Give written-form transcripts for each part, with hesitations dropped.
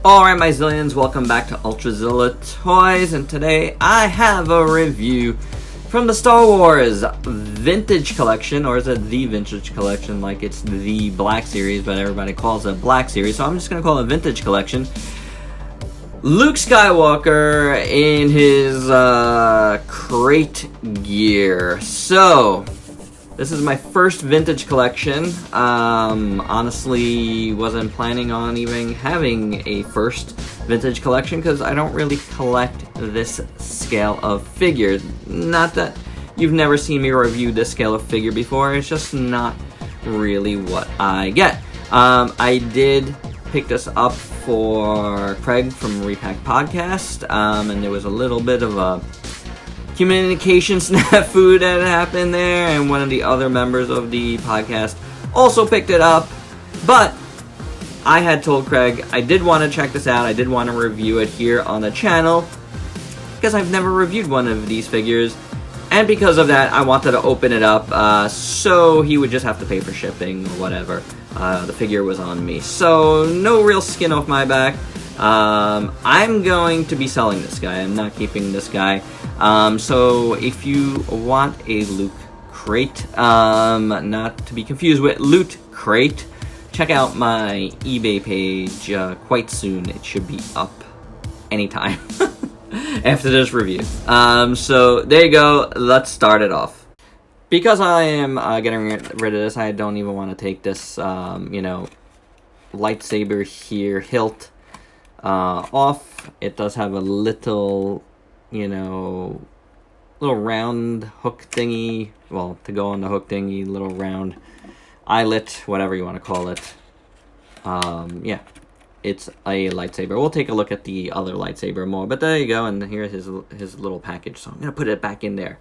Alright my zillions, welcome back to Ultrazilla Toys, and today I have a review from the Star Wars Vintage Collection, or is it the Vintage Collection, like it's the Black Series, but everybody calls it Black Series, so I'm just going to call it Vintage Collection. Luke Skywalker in his crate gear. So, this is my first vintage collection. Honestly, wasn't planning on even having a first vintage collection because I don't really collect this scale of figures. Not that you've never seen me review this scale of figure before, it's just not really what I get. I did pick this up for Craig from Repack Podcast, and there was a little bit of a communication snafu that happened there, and one of the other members of the podcast also picked it up, but I had told Craig I did want to check this out, I did want to review it here on the channel, because I've never reviewed one of these figures, and because of that, I wanted to open it up, so he would just have to pay for shipping or whatever. The figure was on me, so no real skin off my back. I'm going to be selling this guy, I'm not keeping this guy. So if you want a Luke Crait, not to be confused with Loot Crate, check out my eBay page quite soon. It should be up anytime after this review. So there you go, let's start it off. Because I am getting rid of this, I don't even want to take this, lightsaber here, hilt, off. It does have a little, little round hook thingy, well, to go on the hook thingy, little round eyelet, whatever you want to call it. Yeah, it's a lightsaber. We'll take a look at the other lightsaber more, but there you go, and here's his little package, so I'm going to put it back in there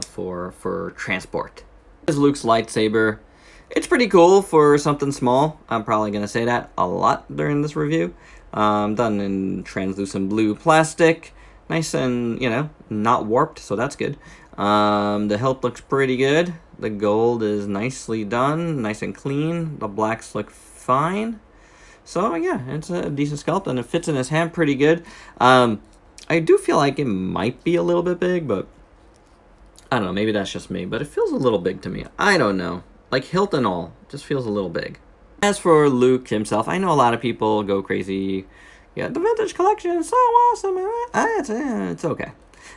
for transport. This is Luke's lightsaber. It's pretty cool for something small. I'm probably going to say that a lot during this review. Done in translucent blue plastic. Nice and, not warped, so that's good. The hilt looks pretty good. The gold is nicely done, nice and clean. The blacks look fine. So, yeah, it's a decent sculpt, and it fits in his hand pretty good. I do feel like it might be a little bit big, but I don't know, maybe that's just me, but it feels a little big to me. I don't know. Like hilt and all, just feels a little big. As for Luke himself, I know a lot of people go crazy. Yeah, the vintage collection is so awesome. It's okay.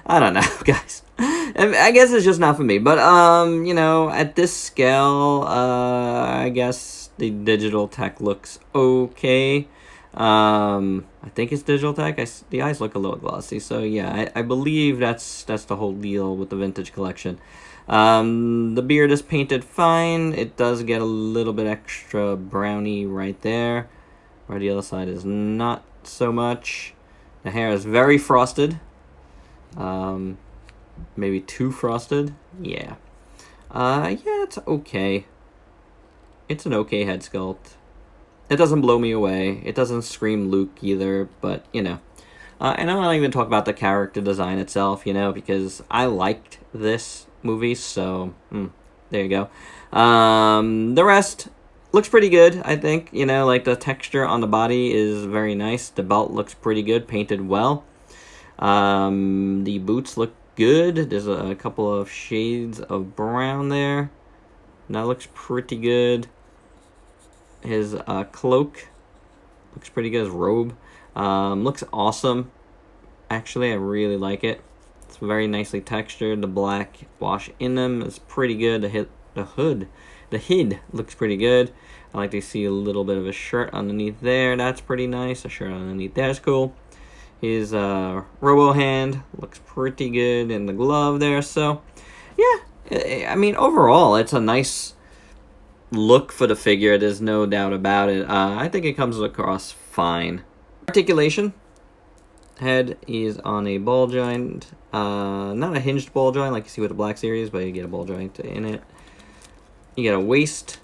I don't know, guys. I guess it's just not for me. But, at this scale, I guess the digital tech looks okay. I think it's digital tech. The eyes look a little glossy. So, yeah, I believe that's the whole deal with the vintage collection. The beard is painted fine. It does get a little bit extra browny right there, where the other side is not so much. The hair is very frosted. Maybe too frosted. Yeah. Yeah, it's okay. It's an okay head sculpt. It doesn't blow me away. It doesn't scream Luke either, but, and I don't even talk about the character design itself, because I liked this movie, so there you go. The rest looks pretty good, I think. Like the texture on the body is very nice. The belt looks pretty good, painted well. The boots look good. There's a couple of shades of brown there. That looks pretty good. His cloak looks pretty good. His robe looks awesome. Actually, I really like it. It's very nicely textured. The black wash in them is pretty good. The hood looks pretty good. I like to see a little bit of a shirt underneath there. That's pretty nice. A shirt underneath there is cool. His robo hand looks pretty good in the glove there. So, yeah, I mean, overall, it's a nice look for the figure. There's no doubt about it. I think it comes across fine. Articulation. Head is on a ball joint. Not a hinged ball joint like you see with the Black Series, but you get a ball joint in it. You get a waist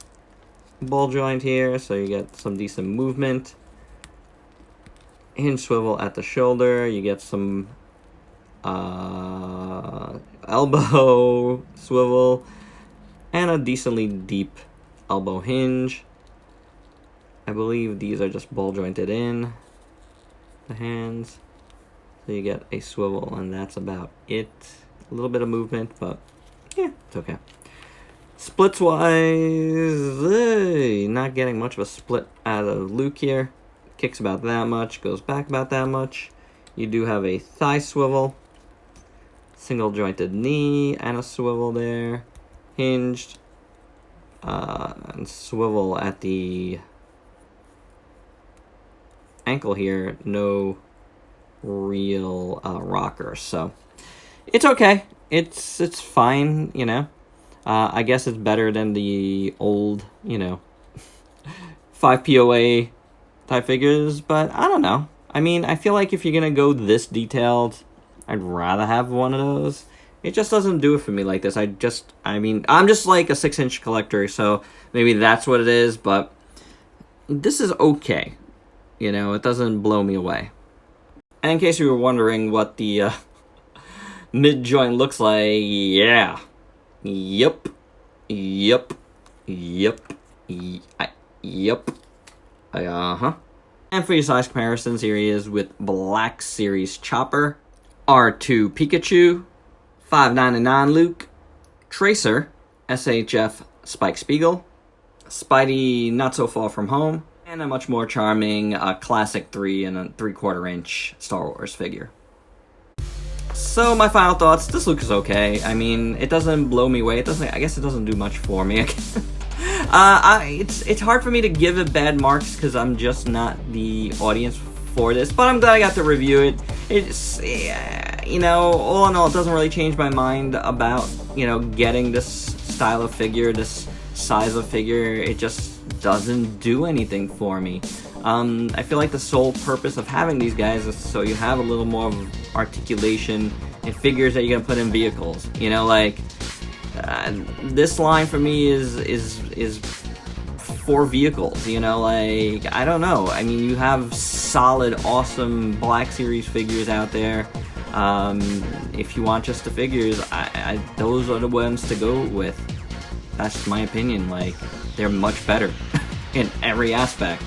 ball joint here, so you get some decent movement. Hinge swivel at the shoulder. You get some elbow swivel and a decently deep elbow hinge. I believe these are just ball jointed in. the hands. So you get a swivel, and that's about it. A little bit of movement, but yeah, it's okay. Splits-wise, not getting much of a split out of Luke here. Kicks about that much, goes back about that much. You do have a thigh swivel, single jointed knee, and a swivel there. Hinged, and swivel at the ankle here. No real rocker, so it's okay. It's fine, you know. I guess it's better than the old, you know, 5 POA type figures, but I don't know. I mean, I feel like if you're gonna go this detailed, I'd rather have one of those. It just doesn't do it for me like this. I mean, I'm just like a 6-inch collector, so maybe that's what it is, but this is okay. You know, it doesn't blow me away. And in case you were wondering what the mid-joint looks like, yeah. Yep. Uh-huh. And for your size comparisons, here he is with Black Series Chopper, R2 Pikachu, 599 Luke, Tracer, SHF Spike Spiegel, Spidey Not So Far From Home, and a much more charming classic 3 and 3/4 inch Star Wars figure. So my final thoughts, this Luke is okay. I mean, it doesn't blow me away. I guess it doesn't do much for me. It's hard for me to give it bad marks because I'm just not the audience for this. But I'm glad I got to review it. It's, you know, all in all, it doesn't really change my mind about, you know, getting this style of figure, this size of figure. It just doesn't do anything for me. I feel like the sole purpose of having these guys is so you have a little more articulation in figures that you're gonna put in vehicles. You know, like this line for me is for vehicles. You know, like I don't know. I mean, you have solid, awesome Black Series figures out there. If you want just the figures, those are the ones to go with. That's my opinion. Like, they're much better in every aspect.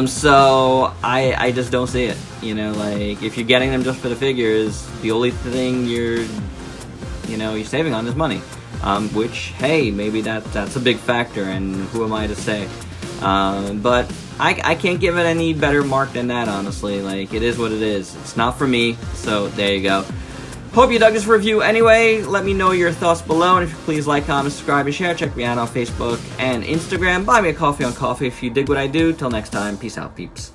So I just don't see it. You know, like if you're getting them just for the figures, the only thing you're saving on is money. Which, hey, maybe that's a big factor, and who am I to say? But I can't give it any better mark than that, honestly. Like, it is what it is. It's not for me, so there you go. Hope you dug this review anyway. Let me know your thoughts below, and if you please like, comment, subscribe, and share. Check me out on Facebook and Instagram. Buy me a coffee on Coffee if you dig what I do. Till next time, peace out, peeps.